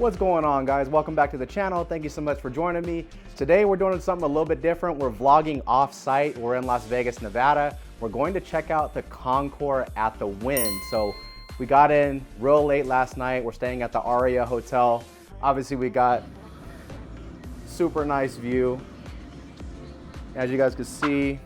What's going on, guys? Welcome back to the channel. Thank you so much for joining me. Today we're doing something a little bit different. We're vlogging off-site. We're in Las Vegas, Nevada. We're going to check out the Concours at the Wynn. So we got in real late last night. We're staying at the Aria Hotel. Obviously we got super nice view. As you guys can see,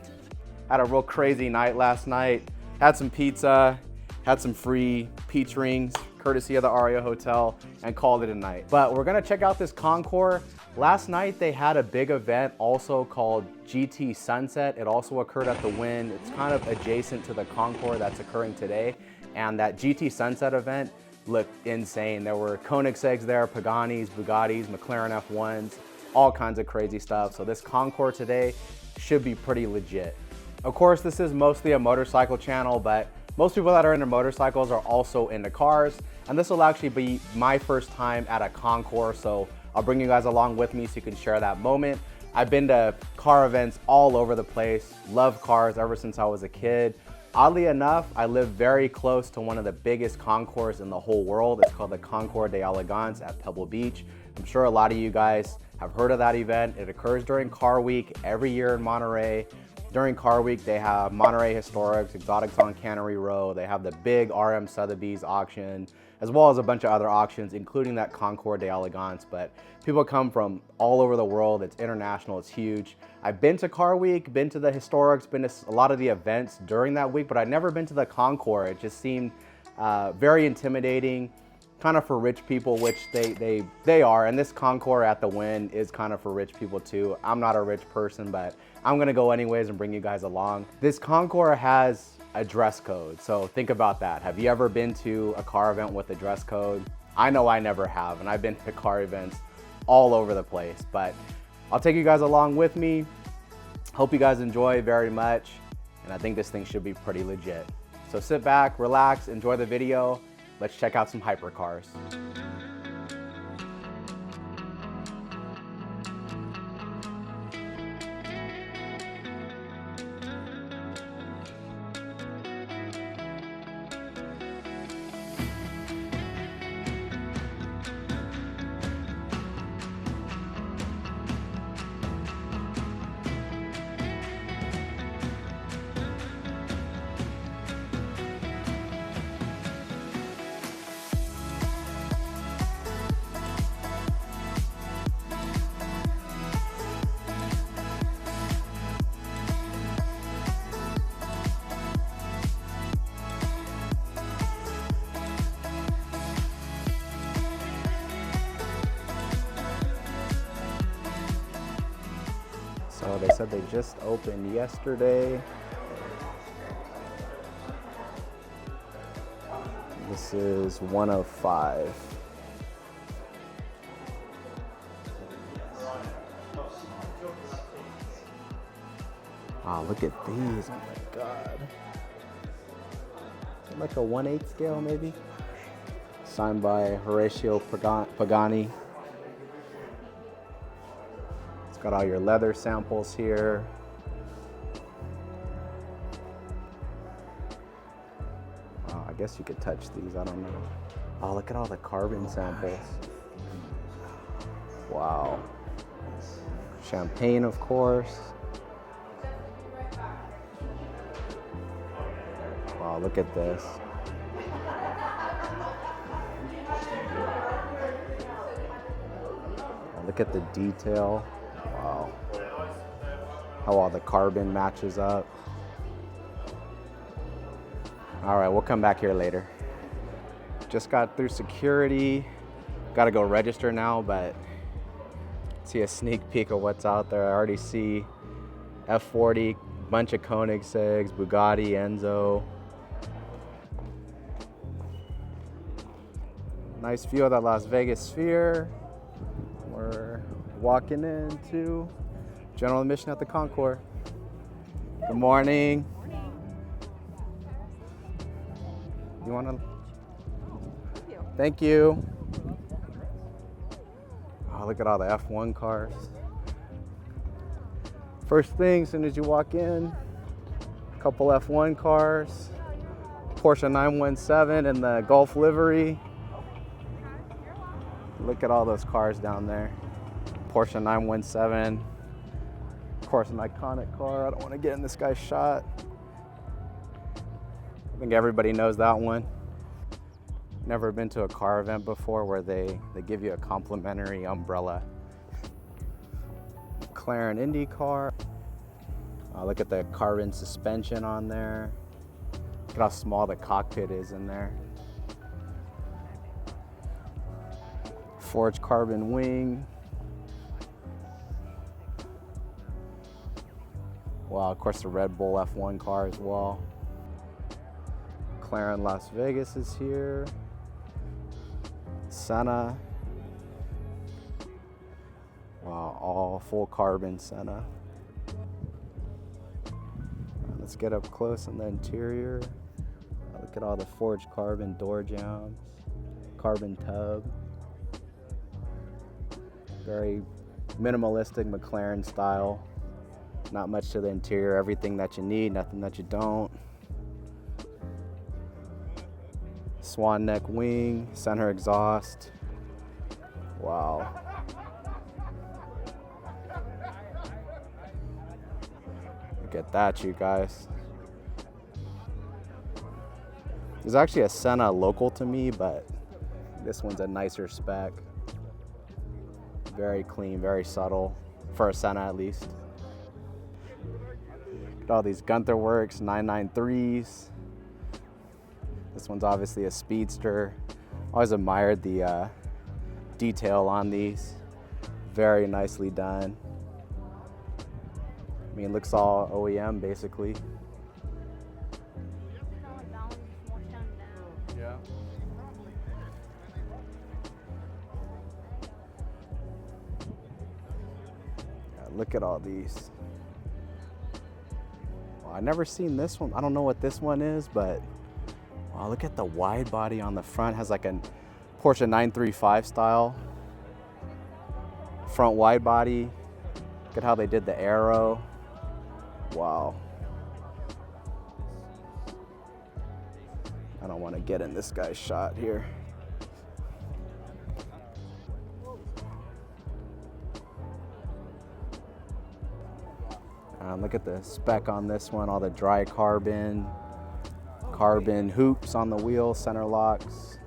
had a real crazy night last night. Had some pizza, had some free peach rings, courtesy of the Aria Hotel, and called it a night. But we're gonna check out this Concours. Last night they had a big event also called GT Sunset. It also occurred at the Wynn. It's kind of adjacent to the Concours that's occurring today. And that GT Sunset event looked insane. There were Koenigseggs there, Paganis, Bugattis, McLaren F1s, all kinds of crazy stuff. So this Concours today should be pretty legit. Of course, this is mostly a motorcycle channel, but most people that are into motorcycles are also into cars, and this will actually be my first time at a Concours, so I'll bring you guys along with me so you can share that moment. I've been to car events all over the place, love cars ever since I was a kid. Oddly enough, I live very close to one of the biggest Concours in the whole world. It's called the Concours d'Elegance at Pebble Beach. I'm sure a lot of you guys have heard of that event. It occurs during Car Week every year in Monterey. During Car Week, they have Monterey Historics, Exotics on Cannery Row. They have the big RM Sotheby's auction, as well as a bunch of other auctions, including that Concours d'Elegance. But people come from all over the world. It's international, it's huge. I've been to Car Week, been to the Historics, been to a lot of the events during that week, but I've never been to the Concours. It just seemed very intimidating, kind of for rich people, which they are. And this Concours at the Wynn is kind of for rich people too. I'm not a rich person, but I'm gonna go anyways and bring you guys along. This Concours has a dress code, so think about that. Have you ever been to a car event with a dress code? I know I never have, and I've been to car events all over the place, but I'll take you guys along with me. Hope you guys enjoy very much, and I think this thing should be pretty legit. So sit back, relax, enjoy the video. Let's check out some hypercars. So they said they just opened yesterday. This is 1 of 5. Oh, look at these, oh my God. Like a 1/8 scale maybe? Signed by Horacio Pagani. Got all your leather samples here. Oh, I guess you could touch these, I don't know. Oh, look at all the carbon samples. Wow. Champagne, of course. Wow, look at this. Oh, look at the detail. Wow. How all the carbon matches up. All right, we'll come back here later. Just got through security. Got to go register now, but see a sneak peek of what's out there. I already see F40, bunch of Koenigseggs, Bugatti, Enzo. Nice view of that Las Vegas Sphere. We're walking into general admission at the Concours. Good morning. You want to? Thank you. Oh, look at all the F1 cars. First thing, as soon as you walk in, a couple F1 cars, Porsche 917 and the Golf livery. Look at all those cars down there. Porsche 917. Of course, an iconic car. I don't want to get in this guy's shot. I think everybody knows that one. Never been to a car event before where they give you a complimentary umbrella. McLaren Indy car. Look at the carbon suspension on there. Look at how small the cockpit is in there. Forged carbon wing. Wow, of course the Red Bull F1 car as well. McLaren Las Vegas is here. Senna. Wow, all full carbon Senna. Let's get up close on the interior. Look at all the forged carbon door jambs, carbon tub. Very minimalistic McLaren style. Not much to the interior, everything that you need, nothing that you don't. Swan neck wing, center exhaust. Wow. Look at that, you guys. There's actually a Senna local to me, but this one's a nicer spec. Very clean, very subtle, for a Senna at least. Look at all these Gunther Works 993s. This one's obviously a speedster. Always admired the detail on these. Very nicely done. I mean, it looks all OEM basically. Yeah. Look at all these. Well, I've never seen this one. I don't know what this one is, but wow, look at the wide body on the front. Has like a Porsche 935 style front wide body. Look at how they did the aero. Wow. I don't want to get in this guy's shot here. Look at the spec on this one, all the dry carbon hoops on the wheel, center locks.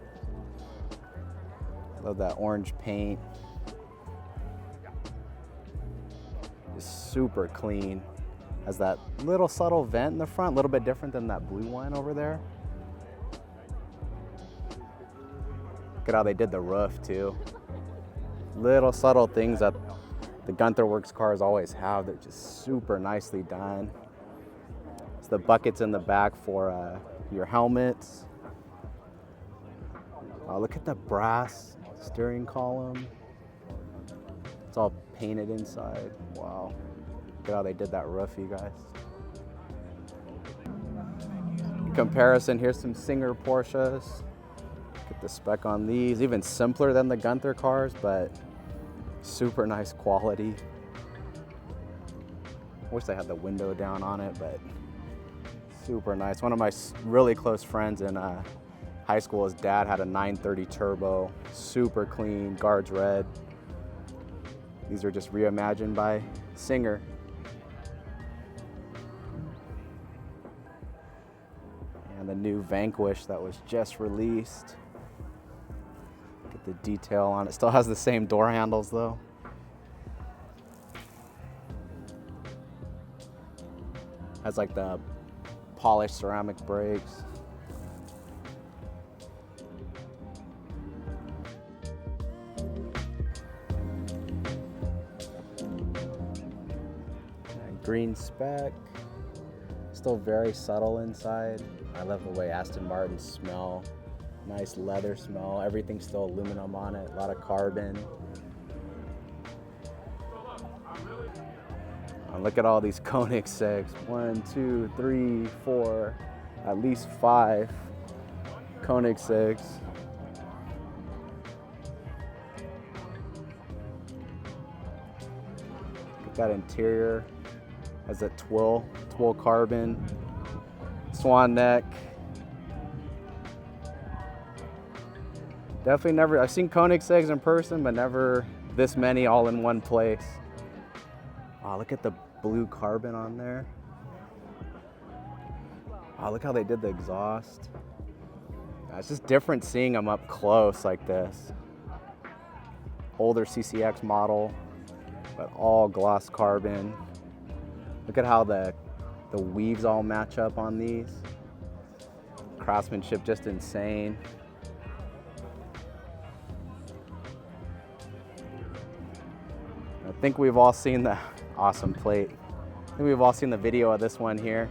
Love that orange paint. Just super clean. Has that little subtle vent in the front, a little bit different than that blue one over there. Look at how they did the roof too. Little subtle things that the Gunther Works cars always have. They're just super nicely done. It's the buckets in the back for your helmets. Look at the brass steering column. It's all painted inside. Wow. Look at how they did that roof, you guys. In comparison, here's some Singer Porsches. Look at the spec on these. Even simpler than the Gunther cars, but super nice quality. Wish they had the window down on it, but super nice. One of my really close friends in high school, his dad had a 930 turbo, super clean, guards red. These are just reimagined by Singer. And the new Vanquish that was just released. Look at the detail on it. Still has the same door handles though. Has like the polished ceramic brakes. Green spec. Still very subtle inside. I love the way Aston Martins smell. Nice leather smell. Everything's still aluminum on it. A lot of carbon. Look at all these Koenigsegg's. 1, 2, 3, 4, at least 5 Koenigsegg's. Look at that interior. Has a twill carbon, swan neck. Definitely never, I've seen Koenigsegg's in person, but never this many all in one place. Wow, look at the blue carbon on there. Wow, look how they did the exhaust. It's just different seeing them up close like this. Older CCX model, but all gloss carbon. Look at how the weaves all match up on these. Craftsmanship just insane. I think we've all seen the awesome plate. I think we've all seen the video of this one here.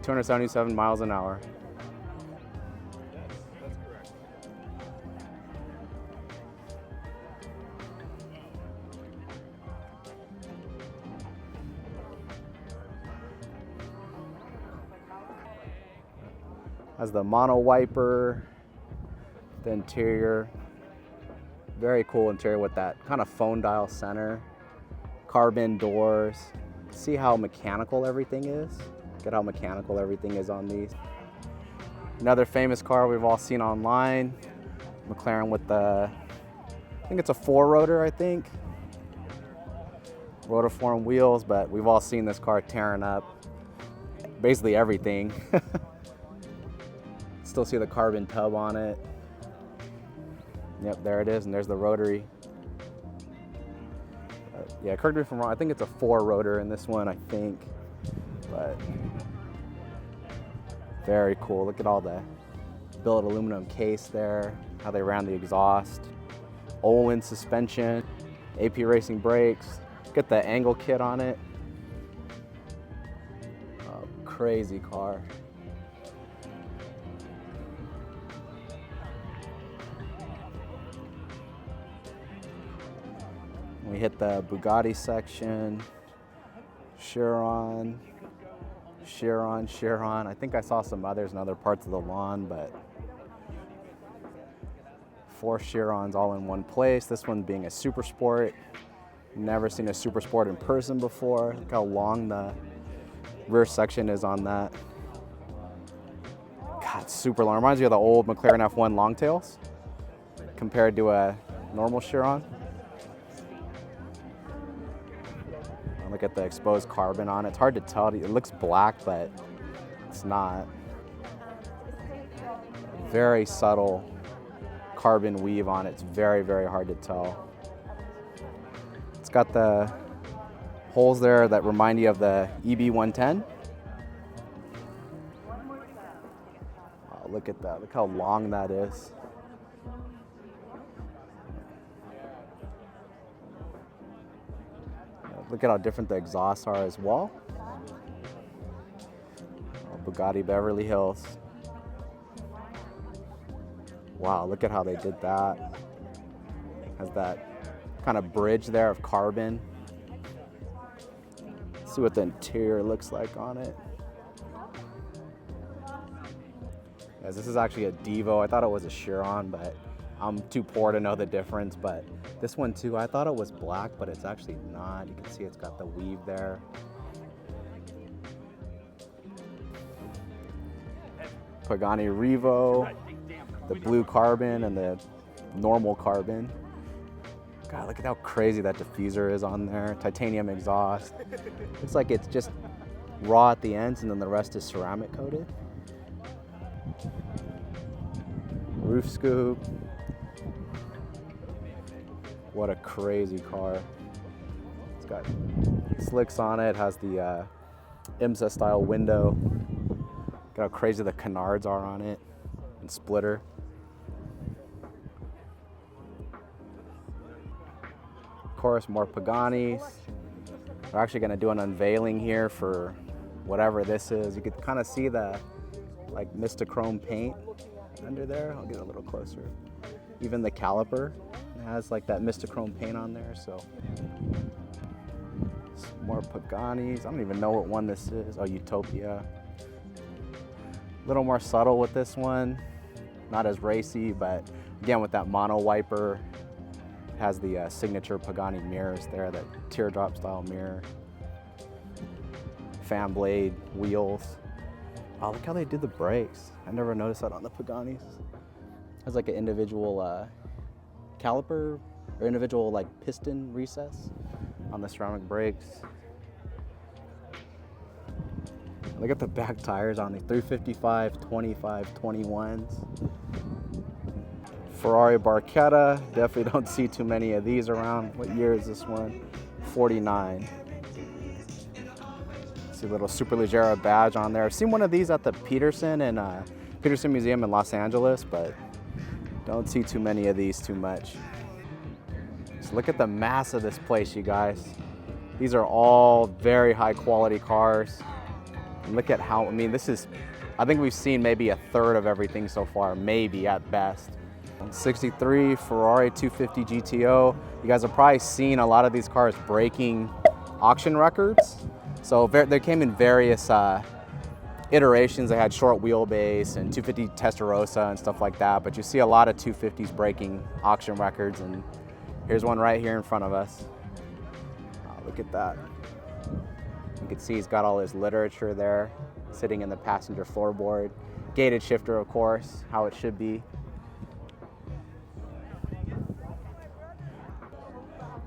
277 miles an hour. Has the mono wiper, the interior. Very cool interior with that kind of phone dial center. Carbon doors. See how mechanical everything is? Look at how mechanical everything is on these. Another famous car we've all seen online. McLaren with the, I think it's a 4-rotor, I think. Rotiform wheels, but we've all seen this car tearing up basically everything. Still see the carbon tub on it. Yep, there it is, and there's the rotary. Yeah, correct me if I'm wrong, I think it's a 4-rotor in this one, I think. But very cool. Look at all the billet aluminum case there, how they ran the exhaust. Olin suspension, AP Racing brakes. Look at the angle kit on it. Oh, crazy car. We hit the Bugatti section, Chiron. I think I saw some others in other parts of the lawn, but 4 Chirons all in one place. This one being a super sport. Never seen a super sport in person before. Look how long the rear section is on that. God, it's super long. Reminds me of the old McLaren F1 longtails compared to a normal Chiron. Look at the exposed carbon on it. It's hard to tell. It looks black, but it's not. Very subtle carbon weave on it. It's very, very hard to tell. It's got the holes there that remind you of the EB110. Oh, look at that. Look how long that is. Look at how different the exhausts are as well. Oh, Bugatti Beverly Hills. Wow, look at how they did that. Has that kind of bridge there of carbon. Let's see what the interior looks like on it. Guys, this is actually a Devo. I thought it was a Chiron, but I'm too poor to know the difference. But this one too, I thought it was black, but it's actually not. You can see it's got the weave there. Pagani Revo, the blue carbon and the normal carbon. God, look at how crazy that diffuser is on there. Titanium exhaust. Looks like it's just raw at the ends and then the rest is ceramic coated. Roof scoop. What a crazy car. It's got slicks on it, has the IMSA style window. Look how crazy the canards are on it, and splitter. Of course, more Paganis. We're actually gonna do an unveiling here for whatever this is. You could kind of see the like Mistachrome paint under there. I'll get a little closer. Even the caliper has like that Mistachrome paint on there, so. Some more Paganis. I don't even know what one this is. Oh, Utopia. A little more subtle with this one. Not as racy, but again with that mono wiper. Has the signature Pagani mirrors there, that teardrop style mirror. Fan blade wheels. Oh, look how they did the brakes. I never noticed that on the Paganis. Has like an individual caliper or individual like piston recess on the ceramic brakes. Look at the back tires on the 355, 25, 21s. Ferrari Barchetta, definitely don't see too many of these around. What year is this one? 49. See a little Superleggera badge on there. I've seen one of these at the Peterson Museum in Los Angeles, but don't see too many of these too much. Just look at the mass of this place, you guys. These are all very high quality cars. And look at how, I mean, this is, I think we've seen maybe a third of everything so far, maybe at best. 63 Ferrari 250 GTO. You guys have probably seen a lot of these cars breaking auction records. So they came in various iterations. They had short wheelbase and 250 Testarossa and stuff like that, but you see a lot of 250s breaking auction records, and here's one right here in front of us. Oh, look at that. You can see he's got all his literature there, sitting in the passenger floorboard. Gated shifter, of course, how it should be.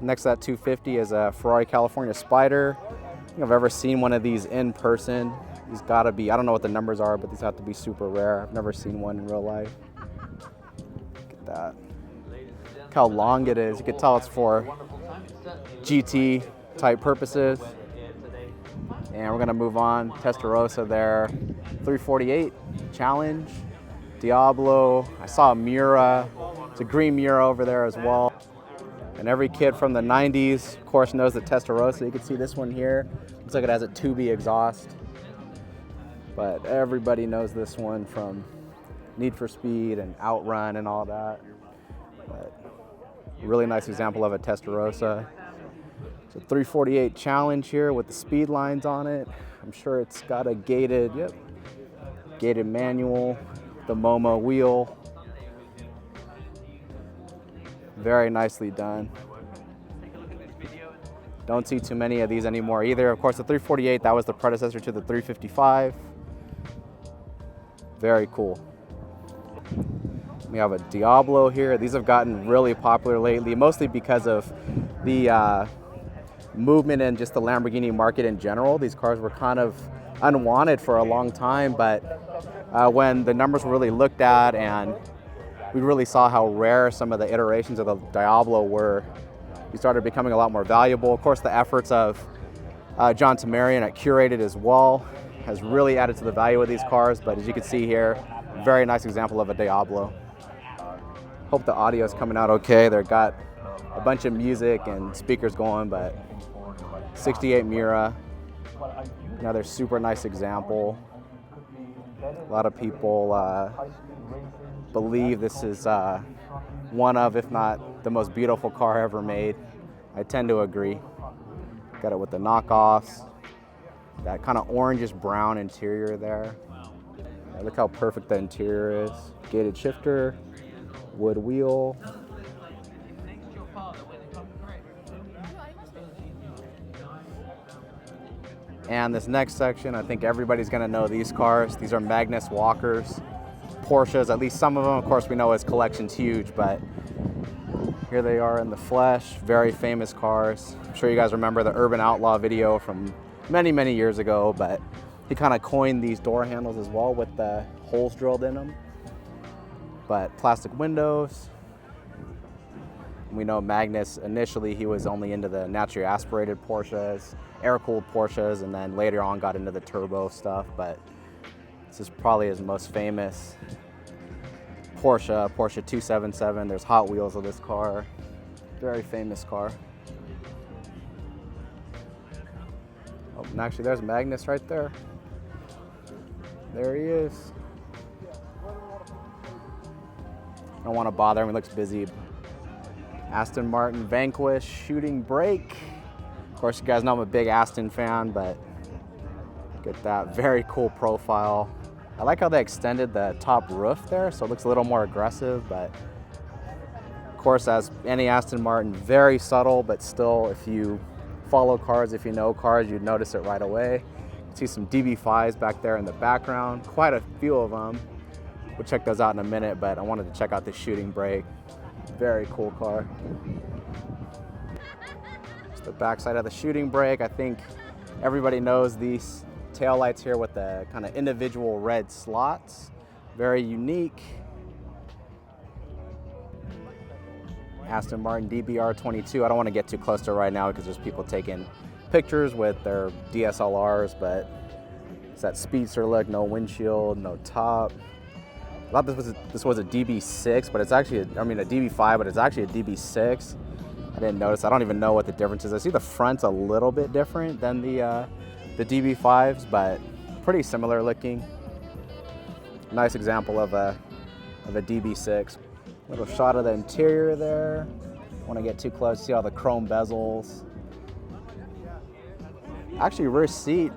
Next to that 250 is a Ferrari California Spider. I don't think I've ever seen one of these in person. These gotta be, I don't know what the numbers are, but these have to be super rare. I've never seen one in real life. Look at that. Look how long it is. You can tell it's for GT type purposes. And we're gonna move on. Testarossa there. 348 Challenge. Diablo. I saw a Miura. It's a green Miura over there as well. And every kid from the 90s, of course, knows the Testarossa. You can see this one here. Looks like it has a 2B exhaust. But everybody knows this one from Need for Speed and Outrun and all that. But really nice example of a Testarossa. It's a 348 Challenge here with the speed lines on it. I'm sure it's got a gated manual, the Momo wheel. Very nicely done. Don't see too many of these anymore either. Of course, the 348, that was the predecessor to the 355. Very cool. We have a Diablo here. These have gotten really popular lately, mostly because of the movement in just the Lamborghini market in general. These cars were kind of unwanted for a long time, but when the numbers were really looked at and we really saw how rare some of the iterations of the Diablo were, we started becoming a lot more valuable. Of course, the efforts of John Tamarian at Curated as well has really added to the value of these cars, but as you can see here, very nice example of a Diablo. Hope the audio is coming out okay. They've got a bunch of music and speakers going, but 68 Miura, another super nice example. A lot of people believe this is one of, if not the most beautiful car ever made. I tend to agree. Got it with the knockoffs, that kind of orangish brown interior there. Yeah, look how perfect the interior is. Gated shifter, wood wheel. And this next section, I think everybody's gonna know these cars. These are Magnus walkers. Porsches, at least some of them. Of course, we know his collection's huge, but here they are in the flesh. Very famous cars. I'm sure you guys remember the Urban Outlaw video from many, many years ago, but he kind of coined these door handles as well with the holes drilled in them. But plastic windows. We know Magnus, initially he was only into the naturally aspirated Porsches, air-cooled Porsches, and then later on got into the turbo stuff, but this is probably his most famous Porsche 277. There's Hot Wheels of this car. Very famous car. Oh, and actually there's Magnus right there. There he is. I don't want to bother him, he looks busy. Aston Martin Vanquish shooting brake. Of course, you guys know I'm a big Aston fan, but look at that, very cool profile. I like how they extended the top roof there, so it looks a little more aggressive, but of course, as any Aston Martin, very subtle, but still, if you follow cars, if you know cars, you'd notice it right away. You see some DB5s back there in the background, quite a few of them. We'll check those out in a minute, but I wanted to check out the shooting brake. Very cool car. It's the backside of the shooting brake. I think everybody knows these taillights here with the kind of individual red slots. Very unique. Aston Martin DBR22. I don't want to get too close to it right now because there's people taking pictures with their DSLRs, but it's that speedster look, no windshield, no top. I thought this was a DB6, but it's actually, a DB5, but it's actually a DB6. I didn't notice. I don't even know what the difference is. I see the front's a little bit different than the DB5s, but pretty similar looking. Nice example of a DB6. Little shot of the interior there. Don't want to get too close. See all the chrome bezels. Actually, rear seat,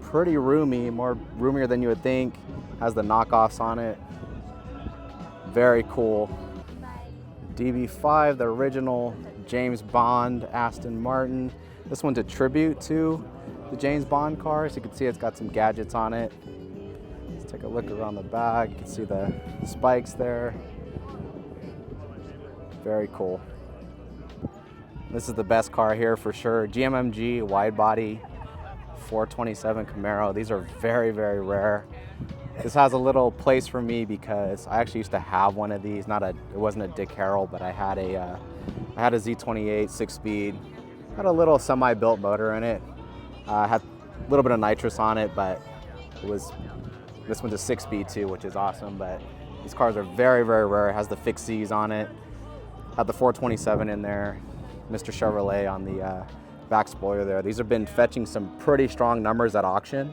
pretty roomy, more roomier than you would think. Has the knockoffs on it. Very cool. DB5, the original James Bond Aston Martin. This one's a tribute to the James Bond car. So you can see it's got some gadgets on it. Let's take a look around the back. You can see the spikes there. Very cool. This is the best car here for sure. GMMG wide body 427 Camaro. These are very, very rare. This has a little place for me because I actually used to have one of these. It wasn't a Dick Harrell, but I had a Z28 6-speed. Had a little semi-built motor in it. Had a little bit of nitrous on it, but this one's a 6-speed too, which is awesome. But these cars are very, very rare. It has the fixed C's on it. Had the 427 in there. Mr. Chevrolet on the back spoiler there. These have been fetching some pretty strong numbers at auction.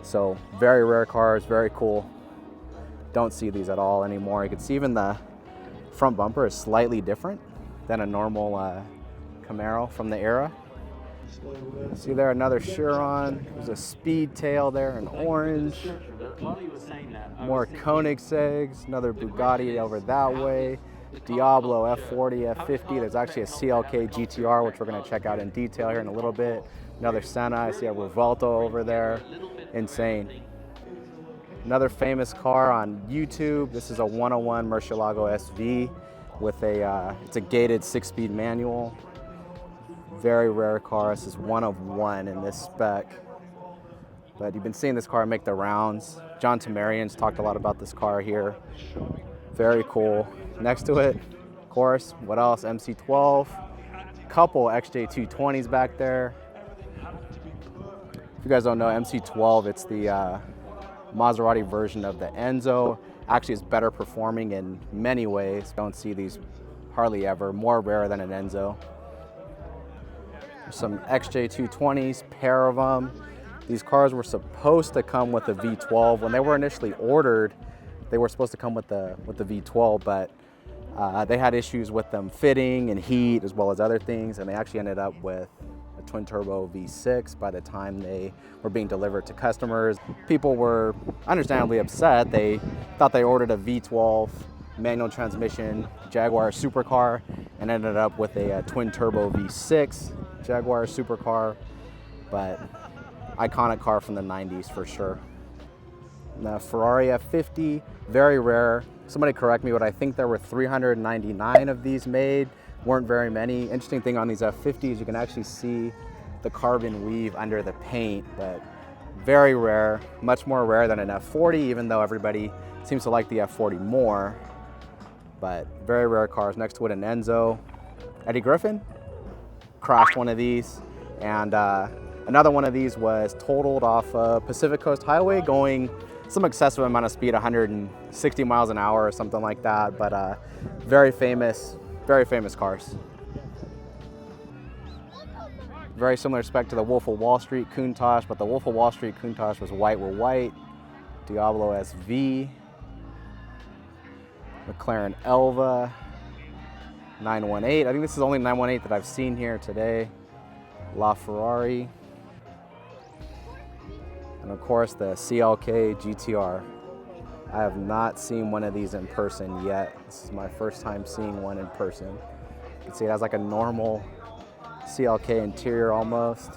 So very rare cars, very cool. Don't see these at all anymore. You can see even the front bumper is slightly different than a normal Camaro from the era. See there, another Chiron. There's a speed tail there in orange. More Koenigsegg's, another Bugatti over that way. Diablo, F40, F50. There's actually a CLK GTR, which we're going to check out in detail here in a little bit. Another Senna. I see a Revolto over there. Insane. Another famous car on YouTube. This is a 101 Murcielago SV with it's a gated 6-speed manual. Very rare car. This is one of one in this spec. But you've been seeing this car make the rounds. John Tamarian's talked a lot about this car here. Very cool. Next to it, of course, what else? MC12. Couple XJ220s back there. If you guys don't know, MC12, it's the Maserati version of the Enzo. Actually, it's better performing in many ways. Don't see these hardly ever. More rare than an Enzo. There's some XJ220s, pair of them. These cars were supposed to come with a V12. When they were initially ordered, they were supposed to come with the V12, but they had issues with them fitting and heat as well as other things, and they actually ended up with a twin turbo V6 by the time they were being delivered to customers. People were understandably upset. They thought they ordered a V12 manual transmission Jaguar supercar and ended up with a twin turbo V6 Jaguar supercar, but iconic car from the 90s for sure. The Ferrari F50, very rare. Somebody correct me, but I think there were 399 of these made. Weren't very many. Interesting thing on these F50s, you can actually see the carbon weave under the paint, but very rare, much more rare than an F40, even though everybody seems to like the F40 more. But very rare cars. Next to it, an Enzo. Eddie Griffin crashed one of these, and another one of these was totaled off Pacific Coast Highway going some excessive amount of speed, 160 miles an hour or something like that, but very famous cars. Very similar spec to the Wolf of Wall Street Countach, but the Wolf of Wall Street Countach was white with white. Diablo SV, McLaren Elva, 918. I think this is the only 918 that I've seen here today. La Ferrari. And of course the CLK GTR. I have not seen one of these in person yet. This is my first time seeing one in person. You can see it has like a normal CLK interior almost.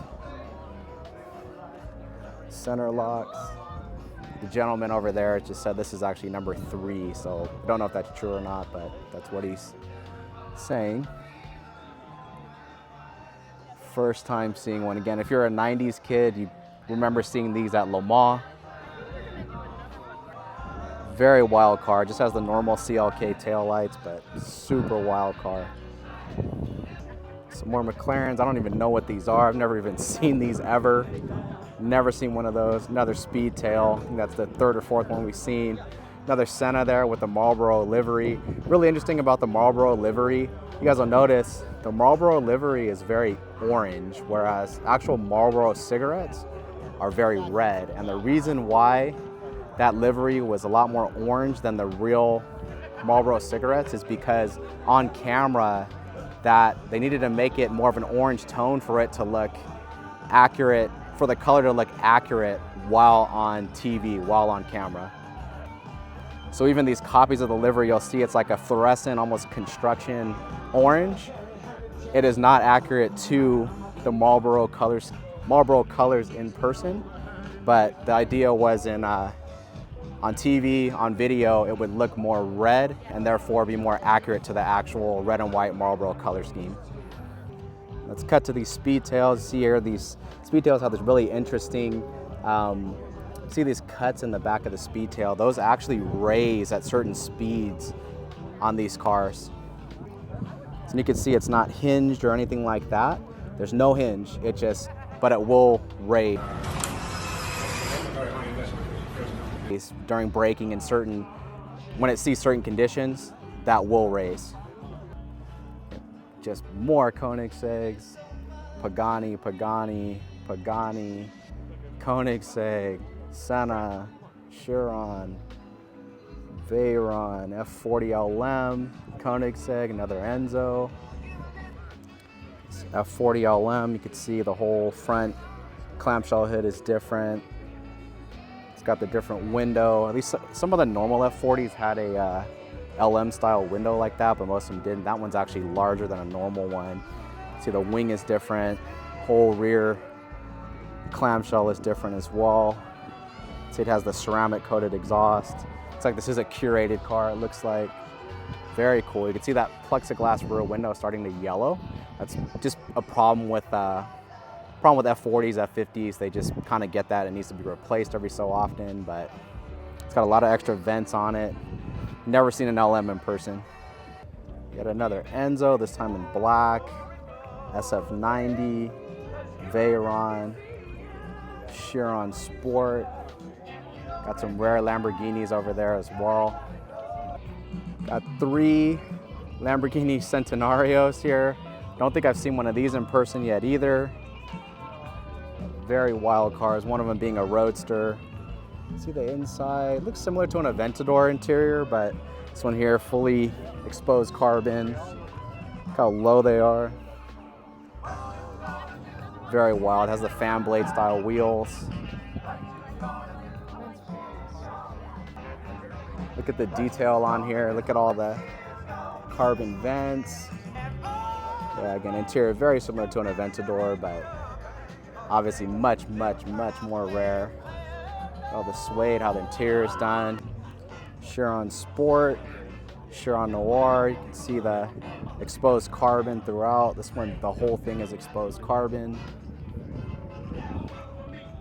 Center locks. The gentleman over there just said this is actually number 3, so I don't know if that's true or not, but that's what he's saying. First time seeing one. Again, if you're a 90s kid, you remember seeing these at Le Mans. Very wild car, just has the normal CLK taillights, but super wild car. Some more McLarens. I don't even know what these are. I've never even seen these ever. Never seen one of those. Another speed tail. I think that's the 3rd or 4th one we've seen. Another Senna there with the Marlboro livery. Really interesting about the Marlboro livery. You guys will notice the Marlboro livery is very orange, whereas actual Marlboro cigarettes are very red. And the reason why that livery was a lot more orange than the real Marlboro cigarettes is because on camera that they needed to make it more of an orange tone for it to look accurate, for the color to look accurate while on TV, while on camera. So even these copies of the livery, you'll see it's like a fluorescent, almost construction orange. It is not accurate to the Marlboro colors in person, but the idea was on TV, on video, it would look more red and therefore be more accurate to the actual red and white Marlboro color scheme. Let's cut to these speed tails. See here, these speed tails have this really interesting, see these cuts in the back of the speed tail. Those actually raise at certain speeds on these cars. So you can see it's not hinged or anything like that. There's no hinge, but it will raise. During braking in when it sees certain conditions, that will raise. Just more Koenigsegg's, Pagani, Koenigsegg, Senna, Chiron, Veyron, F40 LM, Koenigsegg, another Enzo. F40 LM, you can see the whole front clamshell hood is different. It's got the different window. At least some of the normal F40s had a LM style window like that, but most of them didn't. That one's actually larger than a normal one. See, the wing is different. Whole rear clamshell is different as well. See, it has the ceramic coated exhaust. It's like this is a curated car, it looks like. Very cool. You can see that plexiglass rear window starting to yellow. That's just a problem with F40s, F50s. They just kind of get that. It needs to be replaced every so often, but it's got a lot of extra vents on it. Never seen an LM in person. Got another Enzo, this time in black. SF90, Veyron, Chiron Sport. Got some rare Lamborghinis over there as well. Got 3 Lamborghini Centenarios here. Don't think I've seen one of these in person yet either. Very wild cars, one of them being a roadster. See the inside, looks similar to an Aventador interior, but this one here, fully exposed carbon. Look how low they are. Very wild, has the fan blade style wheels. Look at the detail on here, look at all the carbon vents. Yeah, again, interior very similar to an Aventador, but obviously much more rare. All the suede, how the interior is done. Chiron Sport, Chiron Noir. You can see the exposed carbon throughout. This one, the whole thing is exposed carbon.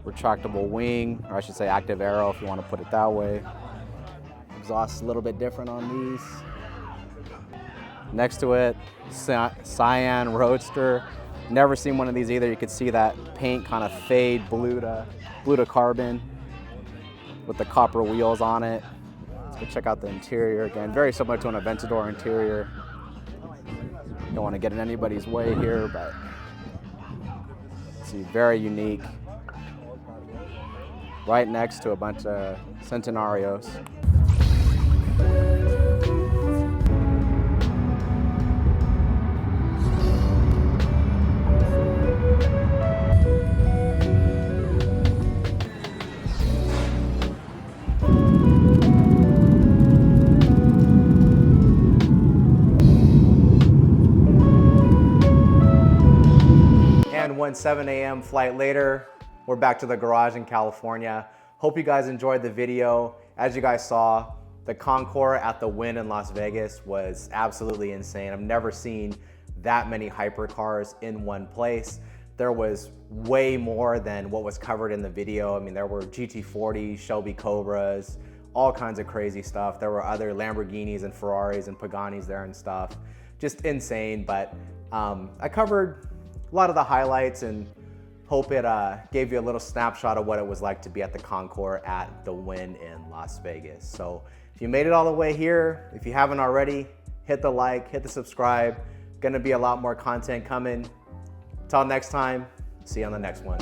Retractable wing, or I should say active aero if you want to put it that way. Exhaust a little bit different on these. Next to it, Cyan Roadster. Never seen one of these either. You could see that paint kind of fade blue to carbon with the copper wheels on it. Let's go check out the interior again. Very similar to an Aventador interior. Don't want to get in anybody's way here, but see, very unique. Right next to a bunch of Centenarios. And 1 7 a.m. flight later, we're back to the garage in California. Hope you guys enjoyed the video. As you guys saw, the Concours at the Wynn in Las Vegas was absolutely insane. I've never seen that many hypercars in one place. There was way more than what was covered in the video. I mean, there were GT40s, Shelby Cobras, all kinds of crazy stuff. There were other Lamborghinis and Ferraris and Paganis there and stuff. Just insane, but I covered a lot of the highlights and hope it gave you a little snapshot of what it was like to be at the Concours at the Wynn in Las Vegas. So if you made it all the way here, if you haven't already, hit the like, hit the subscribe. Gonna be a lot more content coming. Till next time, see you on the next one.